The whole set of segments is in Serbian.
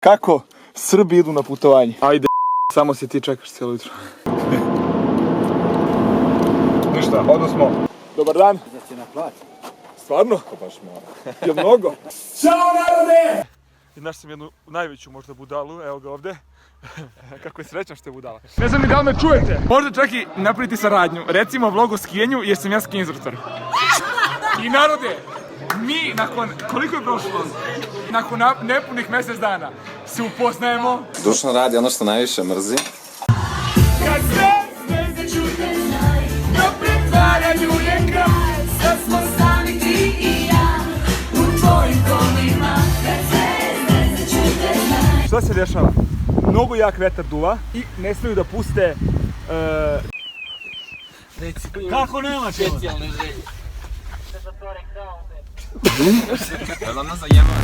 Kako Srbi idu na putovanje? Ajde, samo se ti čekaš cijelo jutro. Ništa, odnosno, dobar dan. Da će naplati. Stvarno? Baš mora. Je mnogo? Ćao narode! I našao sam jednu najveću možda budalu, evo ga ovdje. Kako je srećan što je budala. Ne znam ni da li me čujete. Možda čak i napraviti saradnju. Recimo vlog o skijenju jer sam ja ski instruktor. I narode, mi nakon, koliko je prošlo? Nakon nepunih mjesec dana se upoznajemo. Dušan radi ono što najviše mrzi. Kad sve zvijezde čute znaj, do pretvaranju je kraj. Sad smo sami ti i ja, u tvojim kolima. Kad sve zvijezde čute znaj. Šta se dešava? Mnogo jak vetar duva i ne smiju da puste... Kako nema Specijalne želje. Jel ona zajebala?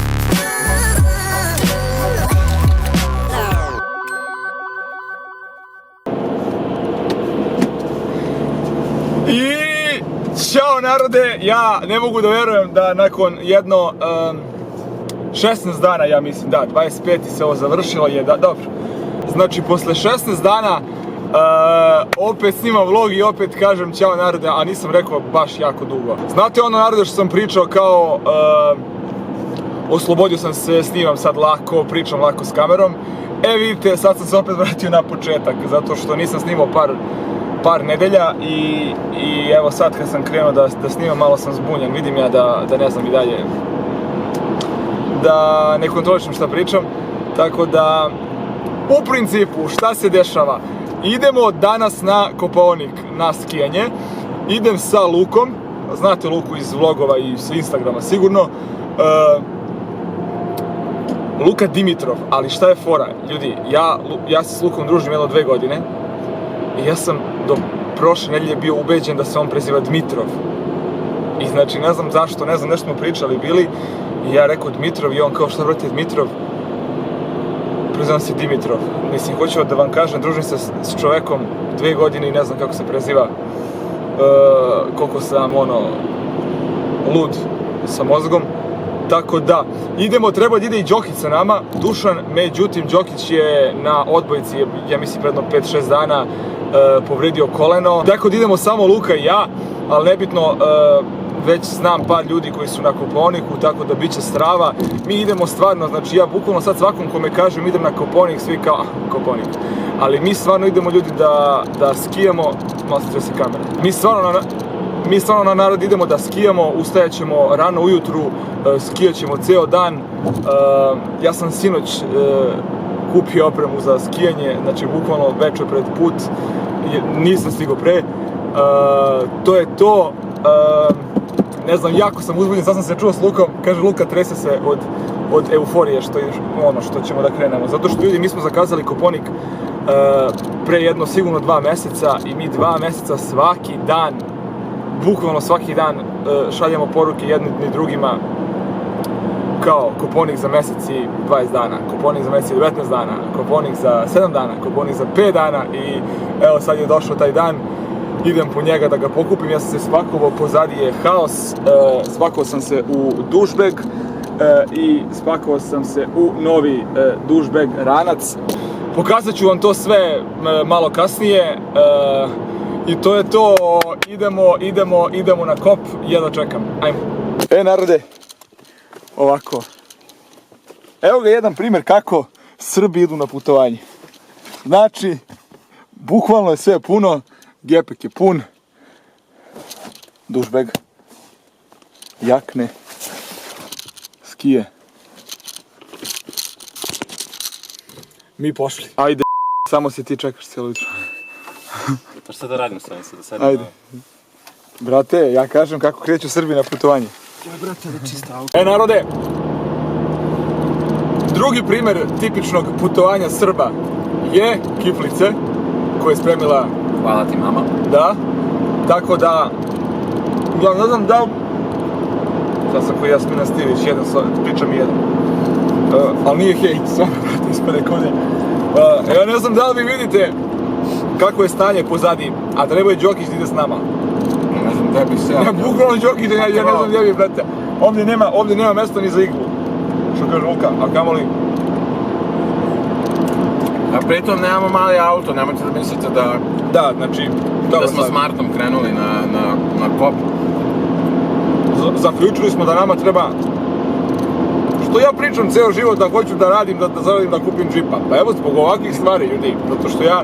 I ćao narode, ja ne mogu da verujem da nakon jedno 16 dana, ja mislim, da, 25. se ovo završilo je, da, dobro. Znači, posle 16 dana opet snimam vlog i opet kažem ćao narode, a nisam rekao baš jako dugo. Znate ono narode što sam pričao kao oslobodio sam se, snimam sad lako, pričam lako s kamerom. E vidite, sad sam se opet vratio na početak, zato što nisam snimao par nedelja i evo sad kad sam krenuo da snimam malo sam zbunjen, vidim ja da ne znam i dalje, da ne kontrolišem šta pričam, tako da u principu šta se dešava, idemo danas na Kopaonik, na skijanje, idem sa Lukom, znate Luku iz vlogova i s Instagrama sigurno, Luka Dimitrov, ali šta je fora, ljudi, ja se s Lukom družim jedno 2 godine i ja sam do prošle nedelje bio ubeđen da se on preziva Dmitrov. I znači ne znam zašto, ne znam, nešto smo pričali bili i ja rekao Dmitrov i on kao šta brate Dmitrov? Prezivam se Dimitrov. Mislim, hoću da vam kažem, družim se s čovekom 2 godine i ne znam kako se preziva, koliko sam lud sa mozgom. Tako da, idemo, treba da ide i Đokić sa nama, Dušan, međutim Đokić je na odbojici, ja mislim predno 5-6 dana, povredio koleno. Tako da idemo samo Luka i ja, ali nebitno, već znam par ljudi koji su na Kopaoniku, tako da bit će strava. Mi idemo stvarno, znači ja bukvalno sad svakom kome kažem idem na Kopaonik, svi kao Kopaonik. Ali mi stvarno idemo ljudi da skijamo, malo se trese kamera. Mi stvarno na narod idemo da skijamo, ustajat ćemo rano ujutru, skijat ćemo ceo dan. Ja sam sinoć kupio opremu za skijanje, znači bukvalno večer pred put, nisam stigao pre. To je to, ne znam, jako sam uzbudjen, sad sam se čuo s Lukom, kaže Luka trese se od euforije što ćemo da krenemo. Zato što ljudi, mi smo zakazali Kopaonik pre jedno sigurno 2 meseca i mi 2 meseca svaki dan, bukvalno svaki dan šaljemo poruke jedni drugima kao Kopaonik za mjesec i 20 dana, Kopaonik za mjesec i 19 dana, Kopaonik za 7 dana, Kopaonik za 5 dana i evo sad je došao taj dan, idem po njega da ga pokupim, ja sam se spakovao, pozadi je haos, spakovao sam se u dušbeg i spakovao sam se u novi dušbeg ranac. Pokazat ću vam to sve malo kasnije. I to je to, idemo na kop, jedva čekam, ajmo. Narode, ovako. Evo ga jedan primjer kako Srbi idu na putovanje. Znači, bukvalno je sve puno, gepek je pun, dušbeg, jakne, skije. Mi pošli. Ajde, samo se ti čekaš cijelo jutro. Pa šta da radim s ovim sada? Ajde. Brate, ja kažem kako kreću Srbi na putovanje. Brate, da čista auto. Narode, drugi primjer tipičnog putovanja Srba je kiflice koje je spremila... Hvala ti mama. Da, tako da... Uglavnom, ne znam da li... Sad sam koji Jasmina Stivić, pričam i jedan. Ali nije hejt, stvarno, brate, ispade kod. Ja ne znam da li vi vidite kako je stanje pozadi, a treba je Đokić da ide s nama. Ne znam gdje bi se ja... Bukvalno Đokić, ja ne znam gdje bi, brate. Ovdje nema mjesta ni za iglu. Što kaže Luka, a kamoli Pritom nemamo mali auto, nemojte da mislite da Da, znači, dobro smo sad. s Martom krenuli na kop. Zaključili smo da nama treba, što ja pričam ceo život da hoću da radim, da zaradim da kupim džipa. Pa evo zbog ovakvih stvari ljudi, zato što ja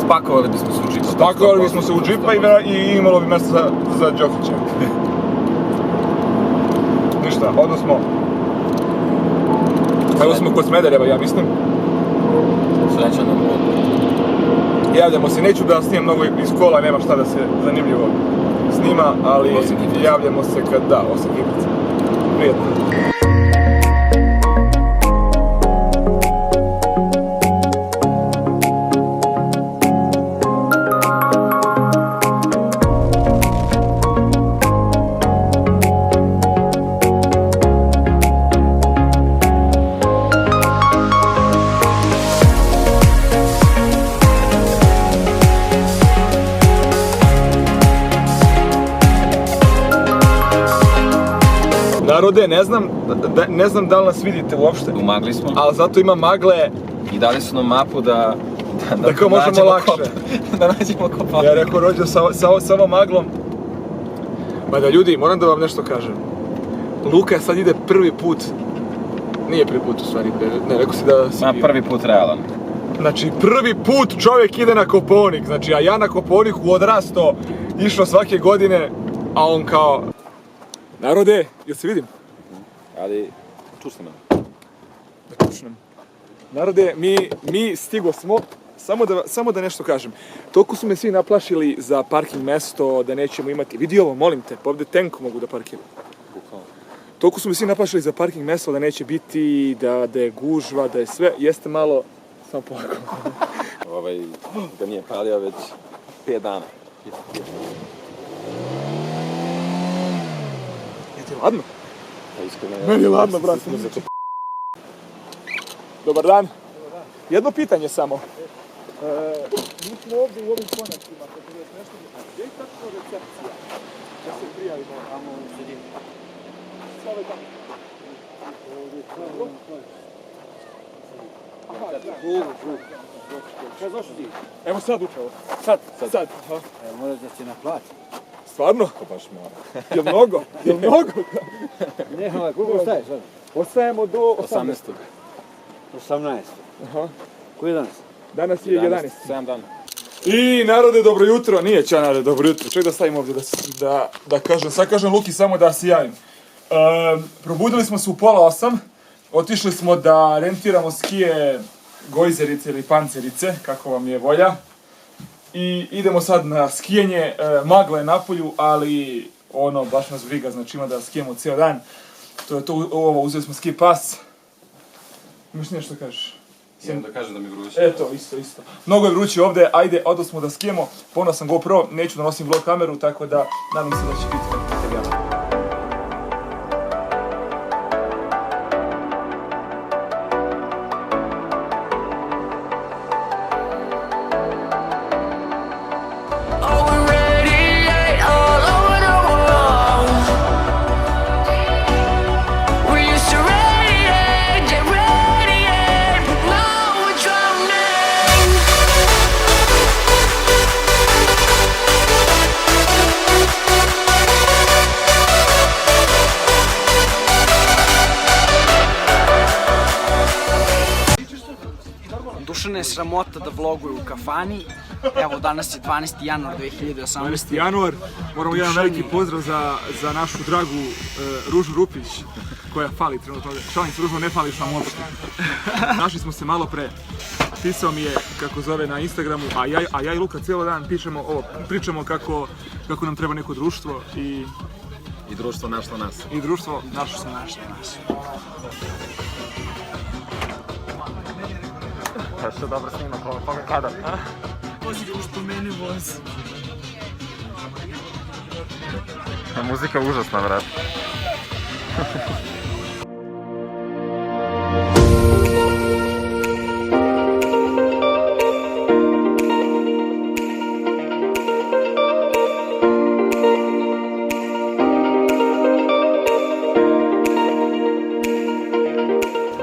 Spakovali bismo se u džipa. spakovali bismo se u džipa i imalo bi mjesta za Đokića. Ništa, evo smo kod Smedereva, ja mislim. Srećan nam put. Javljamo se, neću da snimam mnogo iz kola, nema šta da se zanimljivo snima, ali Osim Kiprica. javljamo se kad da, osim Kiprica. Prijetno. Narode, ne znam da li nas vidite uopšte, Umagli smo ali zato ima magle i dali su nam mapu da kao možemo nađemo lakše. kop. Da nađemo kopa. Ja rekao rođe sa ovom maglom. Ma da ljudi, moram da vam nešto kažem. Luka sad ide prvi put, nije prvi put u stvari, ne, rekao si da si... Ma prvi put realan. Znači prvi put čovjek ide na Kopaonik, znači a ja na Kopaoniku odrasto, išao svake godine, a on kao... Narode, jel se vidim? Ali, čušti me. Da počnem. Narode, mi stigo smo, samo da nešto kažem. Toliko su me svi naplašili za parking mesto, da nećemo imati... Vidi ovo, molim te, pa ovdje tenko mogu da parkiram. Toliko su me svi naplašili za parking mesto, da neće biti, da je gužva, da je sve. Jeste malo, samo polako. Ga nije palio već 5 dana. Je ti ladno? Pa iskreno, Meni je ladno, brate. Dobar dan. Jedno pitanje samo. Mi smo ovdje u ovim konačima, kako je nešto... A gdje je tačno recepcija? Da se prijavimo tamo u sredini. Sve ove tamo. Aha, da. Šta zašto ti? Evo sad upravo. Sad. Aha. Moraš da se naplati. Stvarno? To baš mora. Jel mnogo? Ne, koliko staješ sad? Ostajemo do 18. 18. Aha. Koji je danas? Danas je 11. 7 dana. I narode, dobro jutro. Nije će narode, dobro jutro. Ček da stavim ovdje da kažem. Sad kažem Luki samo da se javim. Probudili smo se u 7:30. Otišli smo da rentiramo skije gojzerice ili pancerice, kako vam je volja. I idemo sad na skijenje, magla je napolju, ali ono, baš nas briga, znači ima da skijemo cijel dan. To je to, ovo, uzeli smo ski pas. Imaš nešto kažeš? Idem da kažem da mi vruće. Eto, isto. Mnogo je vruće ovdje, ajde, odo smo da skijemo. Ponos sam GoPro, neću da nosim vlog kameru, tako da nadam se da će biti neki materijal. Oh, we're ready, all over the world. We used to radiate, get radiate, but now we're drowning. Dušane je sramota da vloguje u kafani. Evo, danas je 12. januar 2018. 12. januar, moramo jedan veliki pozdrav za našu dragu Ružu Rupić, koja fali trenutno ovdje. Šalim se, Ružo, ne fališ nam uopšte. Našli smo se malo pre, pisao mi je kako zove na Instagramu, a ja i Luka cijelo dan pričamo kako nam treba neko društvo I društvo našlo nas. i društvo Našli smo nas. Pa što dobro snima, koga kadar. Društvo meni voz. Muzika je užasna, vrat.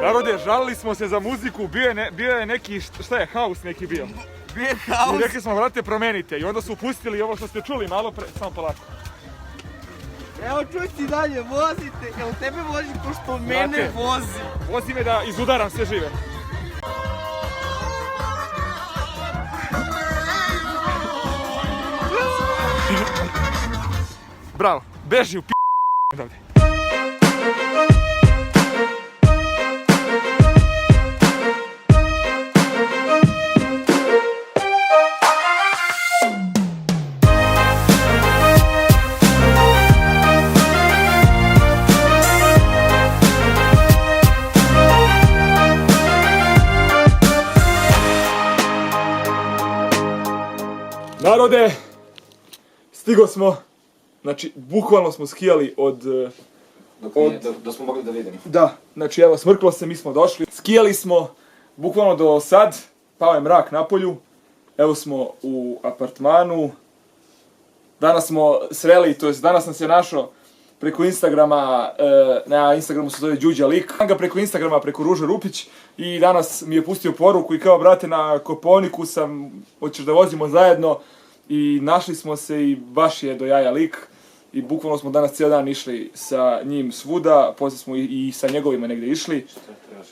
Narode, žalili smo se za muziku, bio je neki, šta je, haus neki bio. Bio je I haos. rekli smo, brate, promenite. I onda su pustili ovo što ste čuli malo pre, samo polako. Evo čuj ti dalje, vozite. Jel tebe vozi ko što mene Znate, vozi? Vozi me da izudaram sve žive. Bravo, beži u p***. Odavde. Narode, stigo smo, znači bukvalno smo skijali od... Da smo mogli da vidimo. Da, znači evo smrklo se, mi smo došli. Skijali smo bukvalno do sad, pao je mrak na polju, evo smo u apartmanu. Danas smo sreli, to jest danas nas je našao preko Instagrama, na Instagramu se zove Đuđa lik. Ga preko Instagrama, preko Ruže Rupić i danas mi je pustio poruku i kao brate na Kopaoniku sam, hoćeš da vozimo zajedno i našli smo se i baš je do jaja lik i bukvalno smo danas cijel dan išli sa njim svuda, poslije smo i sa njegovima negdje išli. Šta trebaš?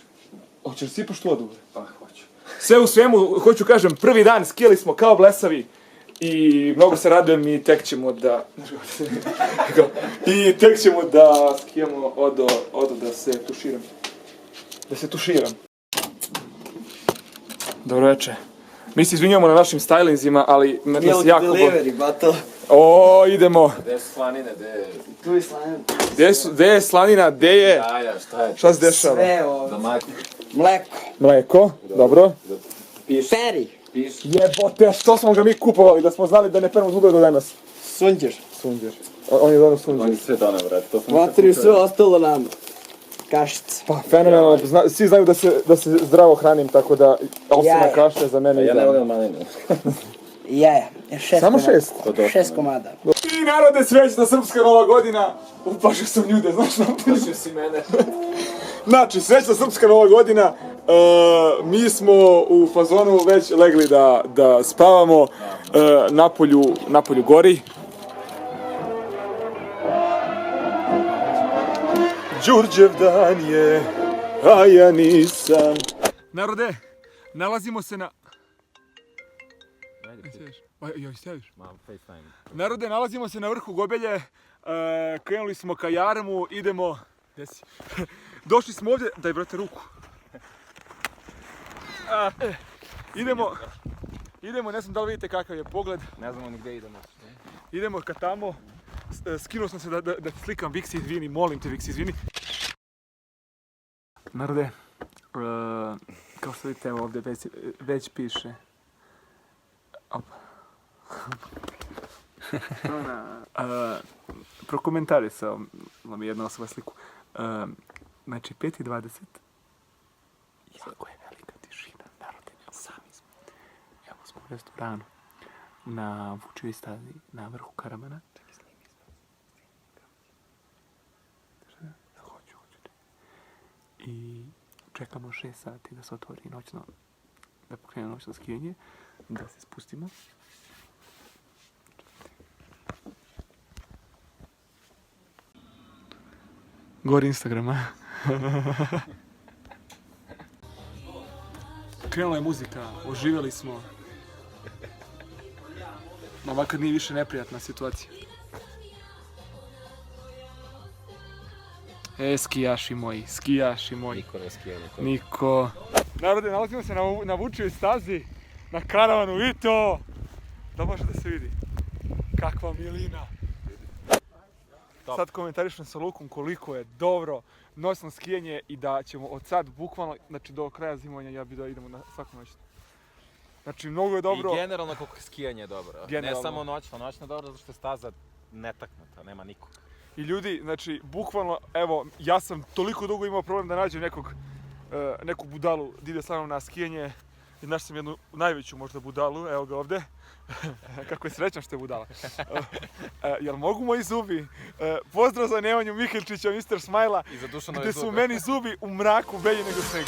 Hoćeš sipaš tu odu? Pa hoću. Sve u svemu, hoću kažem, prvi dan skijali smo kao blesavi i mnogo se radujem i tek ćemo da... I tek ćemo da skijamo odo da se tuširam. Da se tuširam. Dobro večer. Mi se izvinjamo na našim stylinzima, ali nas jako... delivery, bato. O, idemo. Gde su slanine, gde je... Tu je slanina. Gde je slanina, gde je... Jaja, šta je? Šta se dešava? Sve ovdje. Da maki. Mleko. Mleko, dobro. Peri. Piš. Jebote, što smo ga mi kupovali, da smo znali da ne peremo zube do danas. Sunđer. Sunđer. On je donao sunđer. On je sve donao, brate. To sam Vatri sve ostalo nama. Kašica. Pa, fenomenalno, svi znaju da se zdravo hranim, tako da osnovna Jaja. kaša za mene Ja ne ide. volim malinu. Jaja. 6 Samo komada. 6? To došlo. 6 komada. I narode, srećna srpska nova godina. Upašio sam ljude, znaš što? Upašio si mene. Znači, srećna srpska nova godina. Mi smo u fazonu već legli da spavamo. Napolju gori. Đurđev dan je, a ja nisam. Narode, nalazimo se na... Joj, staviš? Mam FaceTime. Narode, nalazimo se na vrhu Gobelje, krenuli smo ka Jarmu, idemo... Gdje si? Došli smo ovdje, daj brate ruku. Idemo, ne znam da li vidite kakav je pogled. Ne znamo ni gde idemo. Idemo ka tamo, skinuo sam se da ti slikam, Viksi izvini, molim te Viksi izvini. Narode, kao što vidite evo ovdje već piše. Opa. Prokomentarisao mi jedna osoba sliku. Znači 5:20. Jako je velika tišina, narode, sami smo. Evo smo u restoranu. Na Vučevoj stazi, na vrhu Karamana. Hoću. I čekamo 6 sati da se otvori noćno, da pokrene noćno skijanje, da se spustimo. Gori Instagrama. Krenula je muzika, oživjeli smo. Ovakad nije više neprijatna situacija. Skijaši moji. Niko ne skije niko. Niko. Narode, nalazimo se na Vučevoj stazi, na karavanu, vidi to! Da može da se vidi. Kakva milina. Top. Sad komentarišem sa Lukom koliko je dobro noćno skijanje i da ćemo od sad bukvalno, znači do kraja zimovanja ja bi da idemo na svaku noć. Znači mnogo je dobro. I generalno koliko skijanje je dobro. Generalno. Ne samo noćno je dobro zato što je staza netaknuta, nema nikog. I ljudi, znači, bukvalno, evo, ja sam toliko dugo imao problem da nađem neku budalu da ide sa mnom na skijanje. I našao sam jednu najveću možda budalu, evo ga ovde. Kako je srećan što je budala. Jel mogu moji zubi? Pozdrav za Nemanju Miheljčića, Mr. Smajla, I za Dušanove gde su zube. meni zubi u mraku belji nego sneg.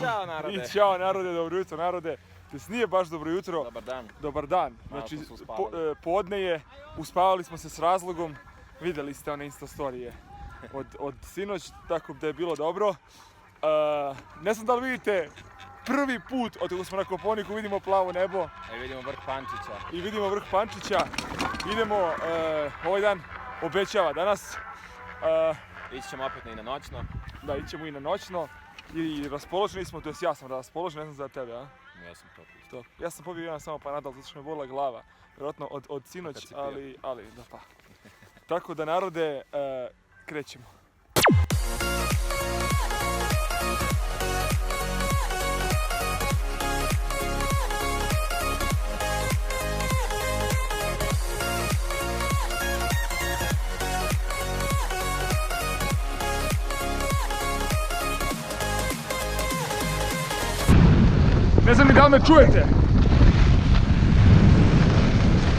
Ćao narode. I ćao narode, dobro jutro narode. Tj. nije baš dobro jutro. Dobar dan. Dobar dan. Malo Znači, smo se uspavali. podne je, uspavali smo se s razlogom. Vidjeli ste one Insta storije od sinoć, tako da je bilo dobro. Ne znam da li vidite, prvi put od kako smo na Kopaoniku vidimo plavo nebo I vidimo vrh Pančića. i vidimo vrh Pančića. Idemo, ovaj dan obećava danas. Ići ćemo opet i na noćno. Da, ićemo i na noćno. I raspoloženi smo, to jest ja sam raspoložen, ne znam za tebe, a? Ja sam to pisao. To. Ja sam pobio jedan samo Panadol, zato što me bolila glava. Vjerojatno od sinoć, Kad si pio. ali da pa. Tako da narode, krećemo. Ne znam ni da li me čujete.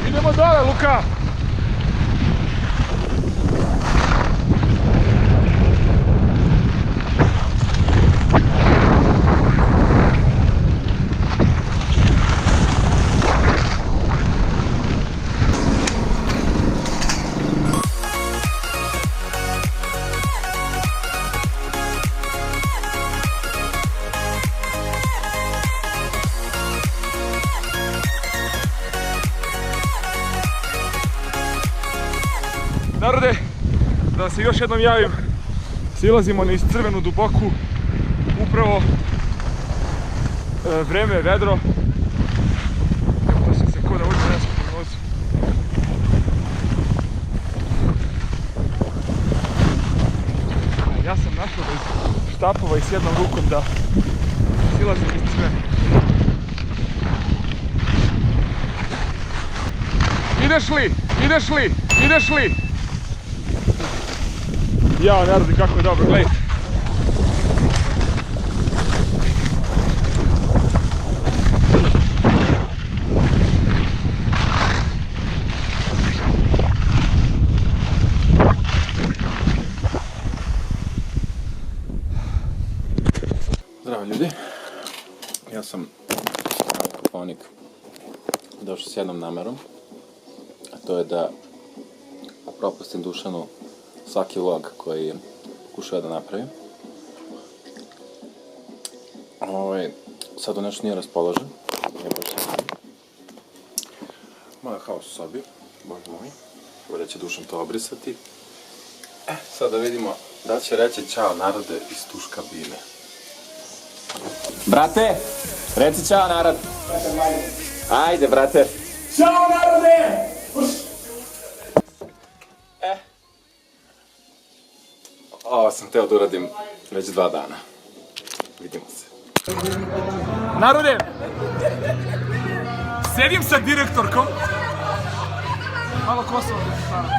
Idemo dole, Luka! Narode, da se još jednom javim, silazimo niz crvenu duboku, upravo vreme je vedro. Evo to sam se ko da uđe nešto prognozu. Ja sam našao bez štapova i s jednom rukom da silazim iz crvene. Ideš li? Ideš li? Ideš li? Jao, narodi, kako je dobro, gledajte. Zdravo ljudi. Ja sam na Kopaonik došao s jednom namerom. A to je da propustim Dušanu svaki vlog koji pokušava da napravim. Sad on nešto nije raspoložen. Moja haos u sobi, bože moj. Ovdje će Dušan to obrisati. Sad da vidimo da li će reći čao narode iz tuš kabine. Brate, reci čao narod. Ajde brate. Ćao, narode! Ovo sam teo da uradim već 2 dana. Vidimo se. Narode, sedim sa direktorkom. Malo Kosovo da se stane.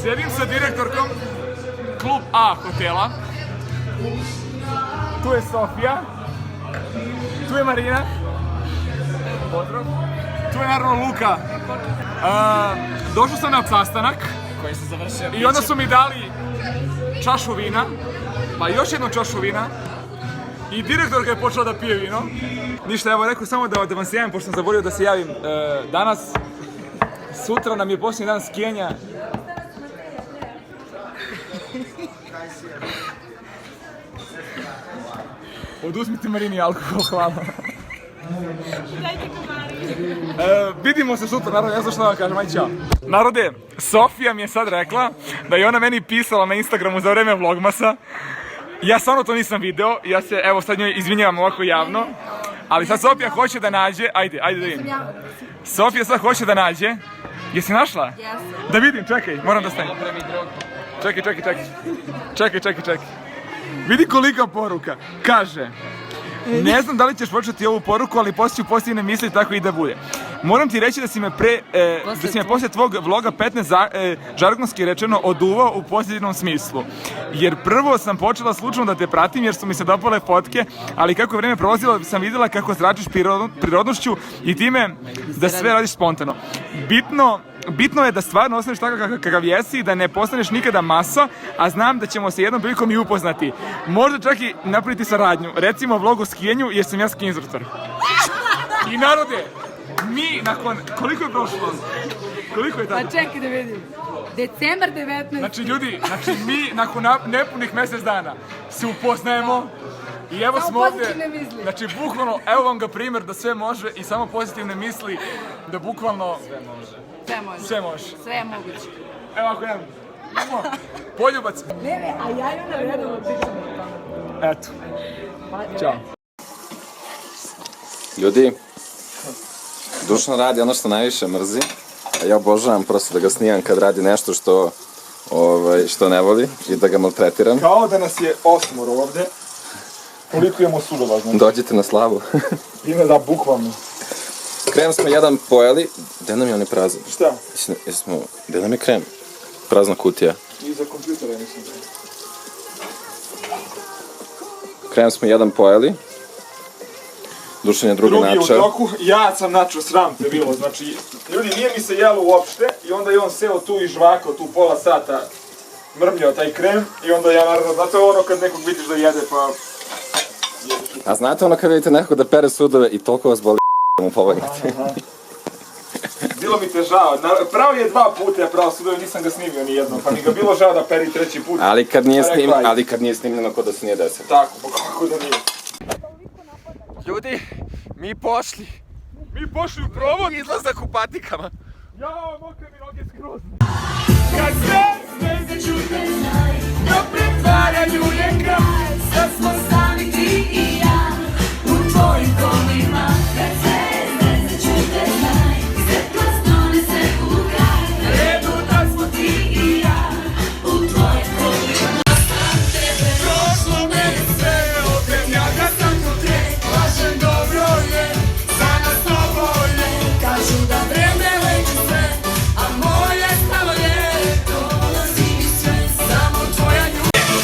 Sjedim sa direktorkom Klub A hotela. Tu je Sofija. Tu je Marina. Pozdrav. Tu je naravno Luka. Došao sam na sastanak. Koji se završio. I onda su mi dali čašu vina. Pa još jednu čašu vina. I direktorka je počela da pije vino. Ništa, evo rekao samo da vam se javim, pošto sam zaboravio da se javim danas. Sutra nam je posljednji dan skijanja. Oduzmite Marini alkohol, hvala. Vidimo se sutra, naravno, ja znam što da vam kažem, aj ćao. Narode, Sofija mi je sad rekla da je ona meni pisala na Instagramu za vreme vlogmasa. Ja stvarno to nisam video, ja se evo sad njoj izvinjavam ovako javno. Ali sad Sofija hoće da nađe, ajde da vidim. Sofija sad hoće da nađe. Jesi našla? Jesam. Da vidim, čekaj, moram da stanem. Čekaj. Vidi kolika poruka. Kaže, ne znam da li ćeš početi ovu poruku, ali poslije ću pozitivne misli, tako i da bude. Moram ti reći da si me poslije tvog vloga 15 žargonski rečeno oduvao u pozitivnom smislu. Jer prvo sam počela slučajno da te pratim jer su mi se dopale fotke, ali kako je vreme prolazilo sam vidjela kako zračiš prirodnošću i time da sve radiš spontano. Bitno je da stvarno ostaneš takav kakav jesi i da ne postaneš nikada masa, a znam da ćemo se jednom prilikom i upoznati. Možda čak i napraviti saradnju, recimo vlog o skijenju jer sam ja ski instruktor. I narode, mi nakon, koliko je prošlo? Koliko je tada? Pa čekaj da vidim. Decembar 19. Znači ljudi, mi nakon nepunih mjesec dana se upoznajemo i evo samo smo ovdje. pozitivne misli. Znači bukvalno, evo vam ga primjer da sve može i samo pozitivne misli da bukvalno sve može. Sve je moguće. Evo ako jedan. Poljubac. Ne, a ja imam redovno pričam o tome. Eto. Ćao. Ljudi, Dušan radi ono što najviše mrzi, a ja obožavam prosto da ga snimam kad radi nešto što ne voli i da ga maltretiram. Kao da nas je 8 ovdje. Koliko imamo sudova, znači. Dođite na slavu. Ime da, bukvalno. Krem smo jedan pojeli, gde nam je onaj prazan? Šta? Gde nam je krem? Prazna kutija. Iza kompjutera, mislim. Krem smo jedan pojeli. Dušan je drugi načeo. Drugi u toku, ja sam načeo, sram te bilo, znači, ljudi, nije mi se jelo uopšte i onda je on seo tu i žvakao tu pola sata, mrmljao taj krem i onda ja naravno, znate ono kad nekog vidiš da jede pa... A znate ono kad vidite nekog da pere sudove i toliko vas boli da mu pomognete? Bilo mi te žao, pravo je 2 puta ja pravo sudove, nisam ga snimio ni jednom, pa mi ga bilo žao da peri 3. put. Ali kad nije snimljeno ko da se nije desilo. Tako, pa kako da nije. Ljudi, mi pošli u provod. Izlazak u patikama. Jao, mokre mi noge skroz. Kad sve čute, da pretvaranju je kraj. Sad smo sami ti i ja u tvojim kolima. Kad sve čute, znaj, svetlost donese u kraj. Redu da smo Ti i ja u tvojim kolima. prošlo meni sve, opet ja ga sam potrek. Vašem dobro je, za nas to bolje. Kažu da vreme leči sve, a moje stalo je dolazi mi sve, samo tvoja ljubav.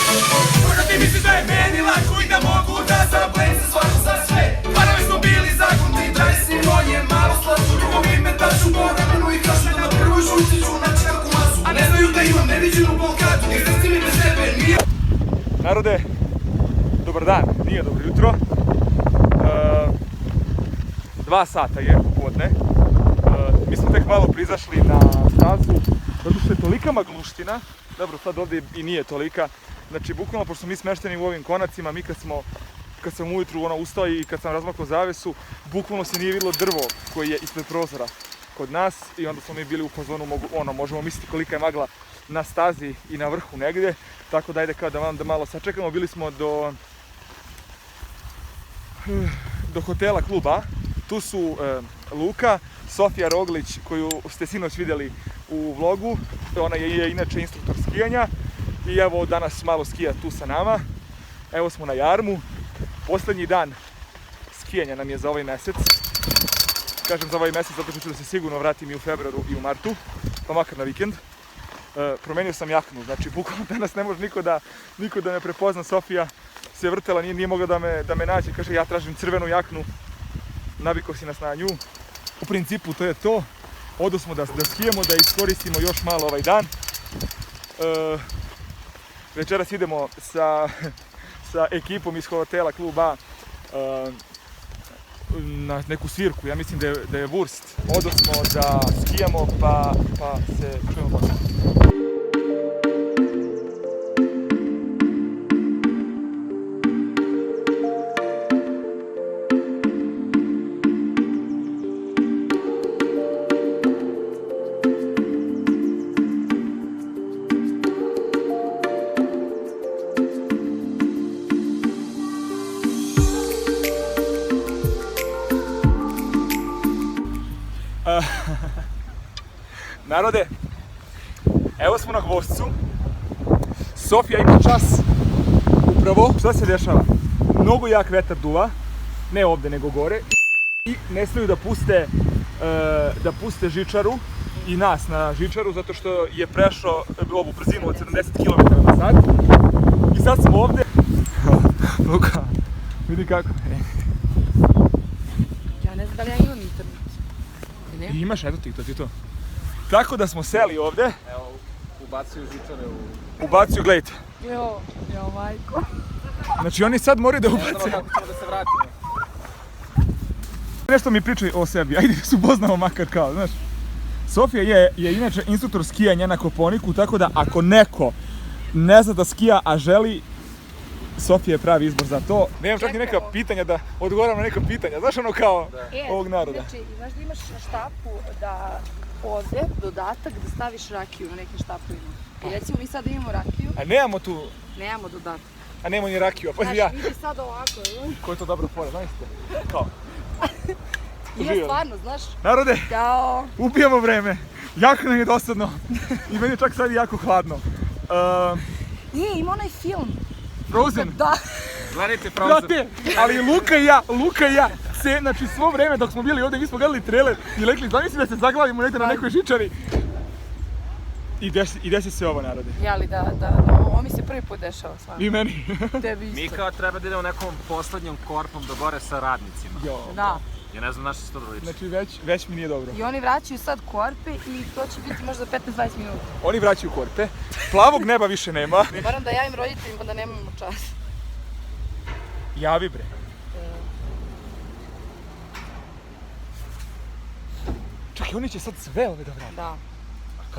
Možda ti misliš da je meni lako i da mogu da zablem se svaku za sve. Parovi smo bili zakonti, daj si moje malo slatko. Drugom ime da ću poravnu i kažem na prvu žuti ću naći kako masu. A ne znaju da imam neviđenu blokadu, jer da si mi bez tebe nije. Narode, dobar dan, nije dobro jutro. 2 sata je popodne. Mi smo tek malo prizašli na stazu, zato što je tolika magluština. Dobro, sad ovdje i nije tolika. Znači, bukvalno, pošto smo mi smešteni u ovim konacima, mi kad sam ujutru ustao i kad sam razmakao zavesu, bukvalno se nije vidjelo drvo koji je ispred prozora kod nas i onda smo mi bili u fazonu, možemo misliti kolika je magla na stazi i na vrhu negdje. Tako da ajde kao da malo sačekamo. Bili smo do hotela kluba. Tu su Luka, Sofija Roglić, koju ste sinoć vidjeli u vlogu. Ona je inače instruktor skijanja. I evo danas malo skija tu sa nama. Evo smo na jarmu. Posljednji dan skijanja nam je za ovaj mjesec. Kažem za ovaj mjesec zato što ću da se sigurno vratim i u februaru i u martu. Pa makar na vikend. promenio sam jaknu, znači bukvalno danas ne može niko da me prepozna. Sofija se vrtela, nije mogla da me nađe, kaže ja tražim crvenu jaknu, navikao si nas na nju. U principu to je to, odosmo da skijemo, da iskoristimo još malo ovaj dan. Večeras idemo sa ekipom iz hotela Klub A na neku svirku, ja mislim da je Wurst. Odosmo da skijamo pa se čujemo poslije. Narode, evo smo na Gvozdcu. Sofija ima čas upravo. Šta se dešava? Mnogo jak vetar duva, ne ovde nego gore. I ne smiju da puste žičaru i nas na žičaru zato što je prešao ovu brzinu od 70 km/h. I sad smo ovde. Luka, vidi kako. Ja ne znam da li ja imam internet. Ne? Imaš, eto ti to. Tako da smo seli ovde. Evo, ubacuju žičare Ubacuju, gledajte. Jo, majko. Znači oni sad moraju da Ne ubace. znamo kako ćemo da se vratimo. Nešto mi pričaj o sebi, ajde da se upoznamo makar kao, znaš. Sofija je inače instruktor skijanja na Koponiku, tako da ako neko ne zna da skija, a želi, Sofija je pravi izbor za to. Nemam čak ni neka pitanja da odgovaram na neka pitanja, znaš ono kao ovog naroda. Znači, znaš da imaš štapu da ovde, dodatak, da staviš rakiju na nekim štapovima. I recimo mi sad imamo rakiju, A nemamo tu, nemamo dodatak. a nemamo ni rakiju, a pa Znaš, ja. vidi sad ovako, Ko je to dobro fora, znaš te? Kao, i ja stvarno, znaš, narode, jao. ubijamo vreme, jako nam je dosadno i meni je čak sad jako hladno. Ima onaj film. Frozen. Da. Gledajte Frozen. Brate, ali Luka i ja, znači svo vreme dok smo bili ovdje, mi smo gledali trailer i rekli, zamisli da se zaglavimo negdje na nekoj žičari. I desi se ovo, narode. Jeli ovo mi se prvi put dešava s vama. I meni. Tebi isto. Mi kao treba da idemo nekom poslednjom korpom do gore sa radnicima. Jo. Da. Ja ne znam na što se to doliči. Znači već mi nije dobro. I oni vraćaju sad korpe i to će biti možda 15-20 minuta. Oni vraćaju korpe, plavog neba više nema. Moram da javim roditeljima da nemamo čas. Javi bre. Čekaj, oni će sad sve ove da vrati. Da.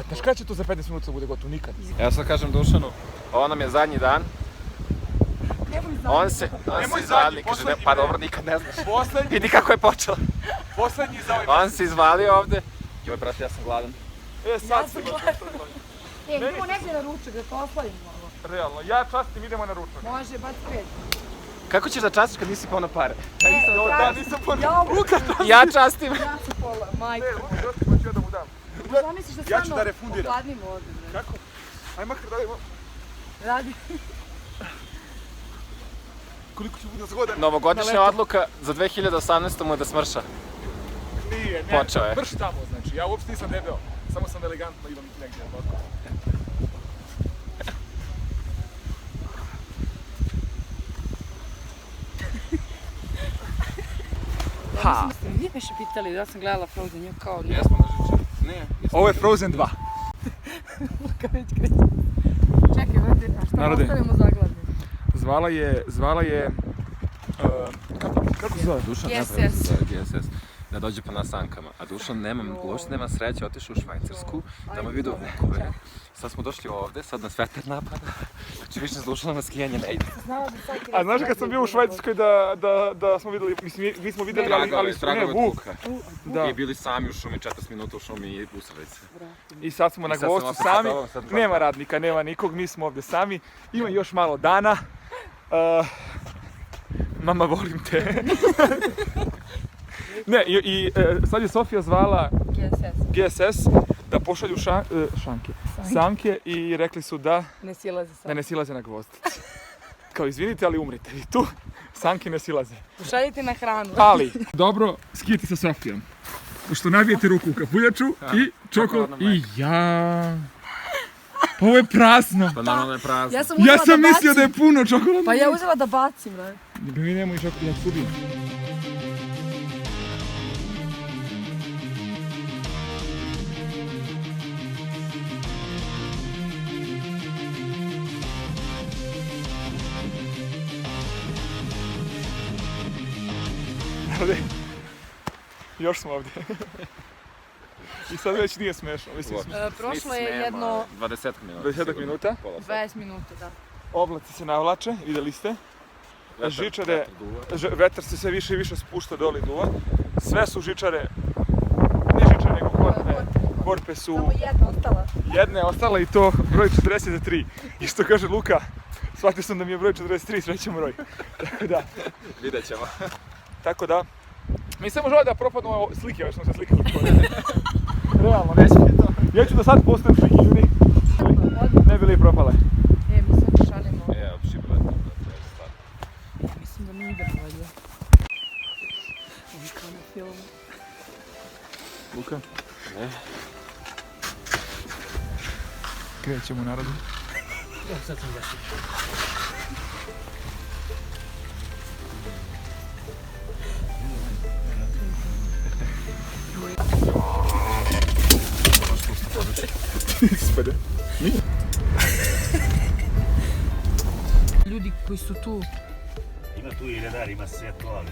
Znaš kada će to za 15 minuta da bude gotovo? Nikad. Ja sad kažem Dušanu, ovo nam je zadnji dan. On se izvali, kaže ne, pa dobro, nikad ne znaš. Poslednji, Vidi kako je počelo. poslednji za ovaj. On se izvalio ovde. Joj, brate, ja sam gladan. Sad si Idemo negdje na ručak da poslavimo ovo. realno, ja častim, idemo na ručak. Može, bac 5. Kako ćeš da častiš kad nisi ponao pare? Nisam ponio. Ja častim. Ja sam pola, majko. Pa ću ja da mu dam. Možda misliš da Ja ću stvarno da refundiram. ohladnimo ovdje. bre. Kako? Aj makar da vidimo Radi. koliko će bude zgodan. Novogodišnja odluka za 2018. mu je da smrša. Nije, ne. Počeo je. Brš tamo, znači. Ja uopšte nisam debeo. Samo sam elegantno idem negdje. Ja mislim da ste mi više pitali, ja sam gledala Frozen, ja kao nije. Jesmo na žičari. Ne. Ovo je Frozen 2. Luka već kreće. Čekaj, vrti, a šta Narode. ostavimo zaglavlje? Zvala je... kako se zove? Dušan GSS. napravio za GSS da dođe pa nas sankama, a Dušan uopšte nema sreće, otišao u Švajcarsku, tamo je vidio vukove. Sad smo došli ovde, sad nas vetar napada, znači više s Dušanom na skijanje ne ide. A znaš kad sam bio u Švajcarskoj da smo vidjeli, mislim mi smo vidjeli, ali su ne vuk. Da. I bili sami u šumi, 40 minuta u šumi i usrali se. I sad smo na I sad Gvozdcu sam opet sami, sa tobom, sad nema radnika, nema nikog, mi smo ovdje sami. Ima još malo dana. Mama, volim te. Ne, sad je Sofija zvala GSS da pošalju sanke i rekli su da Ne silaze sad. ne silaze na Gvozdac. Kao, izvinite, ali umrite vi tu, sanke ne silaze. Pošaljite na hranu. Ali, dobro, skijete sa Sofijom. Pošto nabijete ruku u kapuljaču i čokol i ja. Ovo je prazno. Pa naravno je prazno. Ja sam uzela Ja sam da mislio da je bacim. puno čokolada. Pa ja uzela da bacim, ne? Da mi nemoj čokolada, ja sudim. Ovdje. Još smo ovdje. I sad već nije smešno, mislim. Prošlo je jedno 20 minuta. 20 minuta. 20 minuta, da. Oblaci se navlače, vidjeli ste. Žičare, duva. vetar se sve više i više spušta dole i duva. Sve su žičare, ne žičare nego korpe. Korpe su Samo jedna ostala. jedne je ostala i to broj 43. I što kaže Luka, shvatio sam da mi je broj 43 srećan broj. Tako da, Vidjet ćemo. tako da, mi samo žele da propadnu ove slike, već smo se slikali. Realno, neće mi to. Ja ću da sad postavim slike ljudi, ne bi li propale. Mi sad šalimo. Evo, šibrati, to je stvar. Mislim da mi idemo ovdje. Ovo je kao na filmu. Luka? Ne. Krećemo u narodu. Spade. Ljudi koji su tu, Ima tu i redar, ima sve to, ali...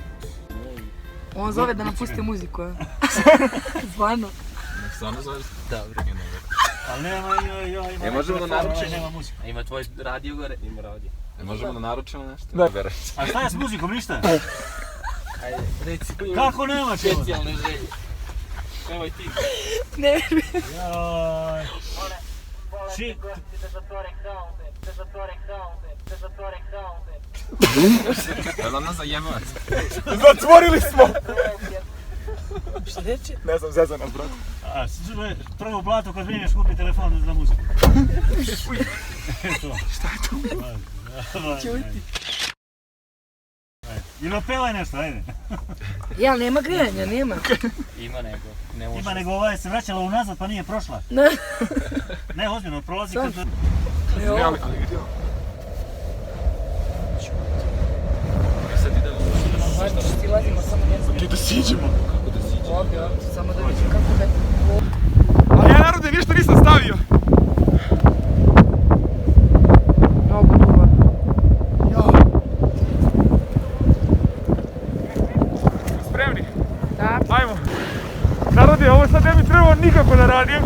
on zove da nam pusti muziku, a? Stvarno. Stvarno zoveš? Ali nema, ima... Ne možemo da naručimo. Nema muzike. A ima tvoj radio gore? Ima radio. Ne možemo da naručimo nešto? Da. A šta je s muzikom, ništa? Ajde, reci koji Kako nema čemu? specijalne želje? Evo ti. Ne, Jaj. Ši... Da li nas zajebavac? Zatvorili smo! šta reče? Ne znam, zeza nas, brate. A, prvo blato kad vinješ kupi telefon za muziku. Eto. Šta je to? Ćuti. Ili pevaj nešto, ajde. Ja, nema grijanja, nema. Ima nego, ne može. Ima nego ovaj se vraćala unazad pa nije prošla. Ne. Ne, ozbiljno, prolazi kad... Ne, ali vidi ovo. Sad idemo. Možda što ti lazimo, samo ne znam. Ti da siđemo. Kako da siđe? Ovdje, samo da vidim kako da... Ali ja narode ništa nisam stavio. Mnogo duva. Spremni? Da. Ajmo. Narode, ovo sad ne bi trebalo nikako da radim.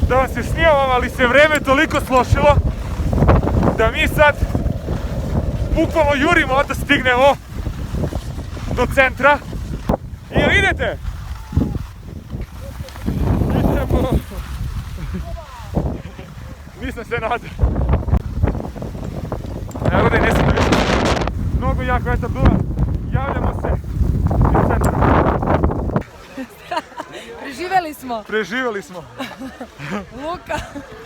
Da vam se snimam, ali se vreme toliko složilo da mi sad bukvalno jurimo da stignemo do centra. I jel idete? Idemo. Nisam se nadao. Narode, ne sam da vidim. Mnogo jak vetar duva. Javljamo se iz centra. Preživjeli smo. Preživjeli smo. Luka.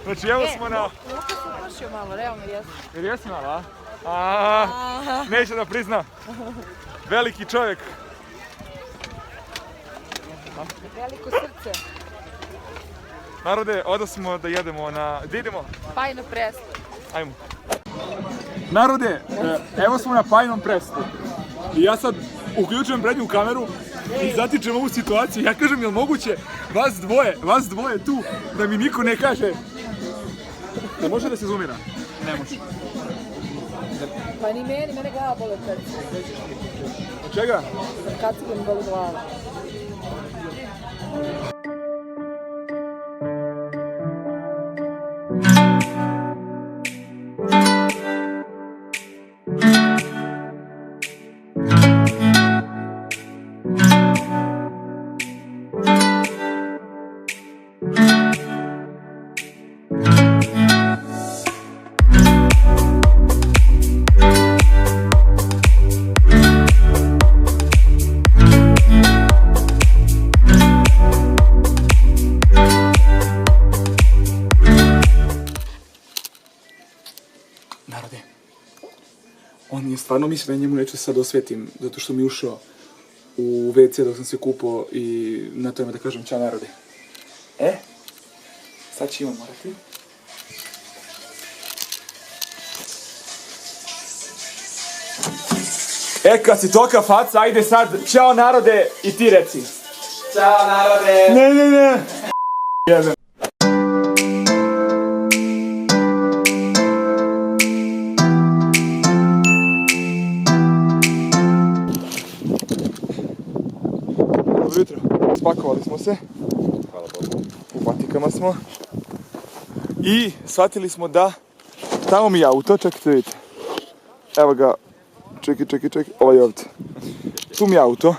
Znači evo smo na... Luka se uplašio malo, realno jesu. Jer jesi mala, a? Neće da prizna. Veliki čovjek. Veliko srce. Narode, odasmo da jedemo na... Gdje idemo? Pajno presto. Ajmo. Narode, evo smo na Pajnom prestu. I ja sad uključujem prednju kameru i zatičem ovu situaciju. Ja kažem, jel moguće vas dvoje tu, da mi niko ne kaže... Da može da se zoomira? Ne može. Pa ni mene glava boli od srca. Od čega? Kad si mi boli glava. Narode, on je stvarno mislio da njemu neću sad osvetim, zato što mi je ušao u WC dok sam se kupao i na tome da kažem čao narode. Sad će Ivan morati E, kad si toka faca, ajde sad, ćao narode i ti reci. Ćao narode! Ne. Jebem. Dobro jutro. Spakovali smo se. Hvala Bogu. U patikama smo. I shvatili smo da tamo mi je auto, čekajte vidite. Evo ga. Čekaj, ovaj je ovdje. Tu mi je auto.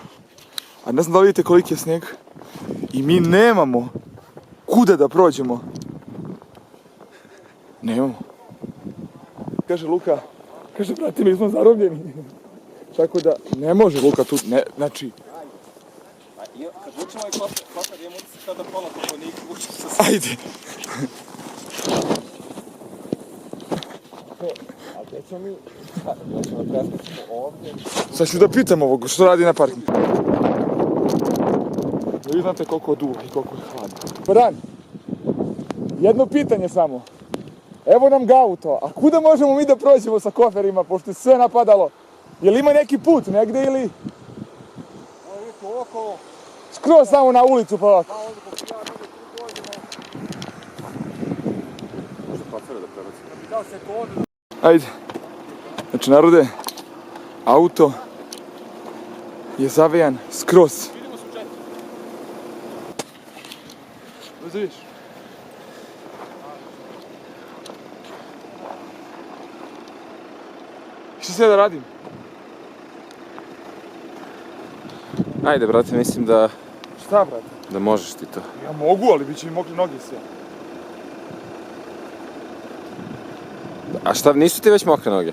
A ne znam da li vidite koliki je snijeg. I mi nemamo kuda da prođemo. Nemamo. Kaže Luka, brate, mi smo zarobljeni. Tako da, ne može Luka tu, ne, znači... Kad vučemo i kofer, imamo se kada pola koponika vuče sa... Ajde. A gdje ćemo mi... Hoćemo da preskočimo ovdje. Sad ću da pitam ovog, što radi na parkingu. Da vi znate koliko duva i koliko je hladno. Bran, jedno pitanje samo. Evo nam ga auto, a kuda možemo mi da prođemo sa koferima, pošto je sve napadalo? Jel ima neki put negdje ili... Okolo. Skroz samo na ulicu pa ovako. Možda kofere da prebacimo. Ajde. Znači narode, auto je zavejan skroz. Vidimo se u 4. Da vidiš? Što sve da radim? Ajde, brate, mislim da Šta, brate? možeš ti to. Ja mogu, ali bit će mi mokre noge sve. A šta, nisu ti već mokre noge?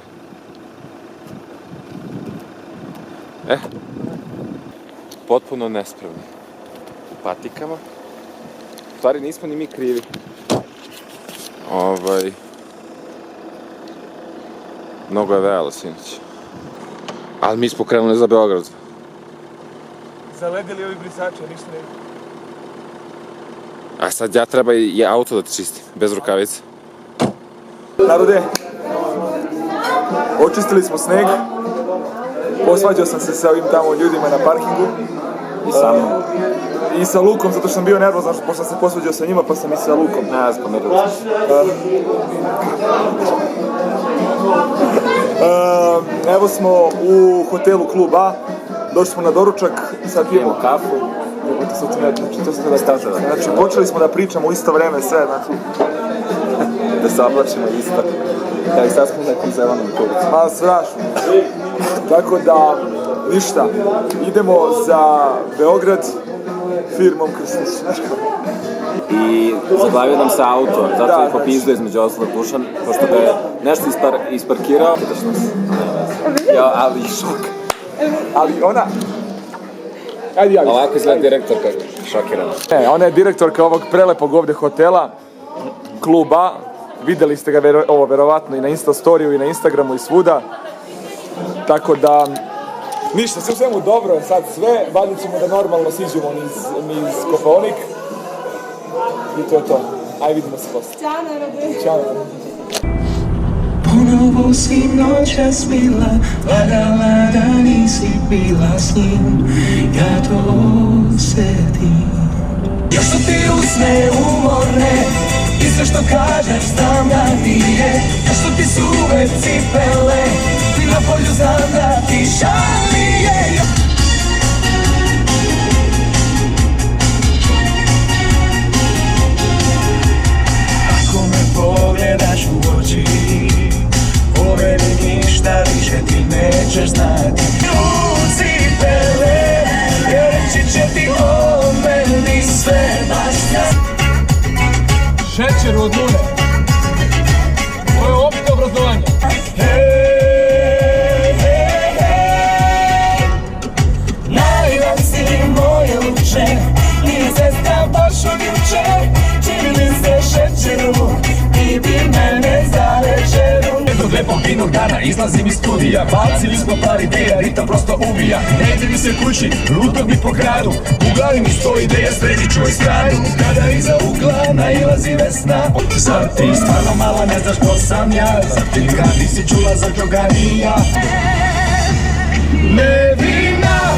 Potpuno nespremni. U patikama. U stvari nismo ni mi krivi. Mnogo je vejalo sinoć. Ali mi smo krenuli za Beograd. Zaledili ovi brisače, ništa ne vidim. A sad ja treba i auto da te čistim, bez rukavice. Narode, očistili smo sneg. Posvađao sam se sa ovim tamo ljudima na parkingu. I sa mnom. I sa Lukom, zato što sam bio nervozan, pošto sam se posvađao sa njima, pa sam i sa Lukom. Ne, spomenuo sam. Evo smo u hotelu Klub A. Došli smo na doručak, sad pijemo kafu. Znači, počeli smo da pričamo u isto vreme sve, znači... Da se oblačimo isto. Da i sad smo u nekom zelenom kurcu. Ma, strašno. Tako da, ništa. Idemo za Beograd firmom Krstić. I zaglavio nam se auto, zato je popizdao između ostalog Dušan, pošto ga je nešto isparkirao. Ja, ali šok. Ali ona... Ajde javi. Ovako izgleda direktorka, šokirana. Ne, ona je direktorka ovog prelepog ovdje hotela, Klub A. Vidjeli ste ga verovatno i na Insta storiju i na Instagramu i svuda. Tako da, ništa, sve u svemu dobro je sad sve. Valjda ćemo da normalno siđemo niz Kopaonik. I to je to. Ajde, vidimo se poslije. Ćao narode. Ćao narode. Ponovo si noćas bila, lagala da nisi bila s njim, ja to osjetim. Još su ti usne umorne, i sve što kažeš znam da nije. Još su ti suve cipele, ti na polju znam da ti šalije. Ako me pogledaš u oči, o meni ništa više ti nećeš znati. Cipele, reći će ti o meni sve baš Šećer od Lune. To je opšte obrazovanje. Nalivan si moje luče, nije sestra baš od juče. Čini mi se šećeru, ti bi mene za večeru. Jednog lepog vinog dana izlazim iz studija, bacili smo par ideja, ritam prosto ubija. Ne ide mi se kući, lutam mi po gradu, u glavi mi sto ideja, sredi čuj stranu. Kada iza ugla nailazi vesna, zar ti stvarno mala ne znaš ko sam ja? Zar ti kad nisi čula za koga ni ja? Nevina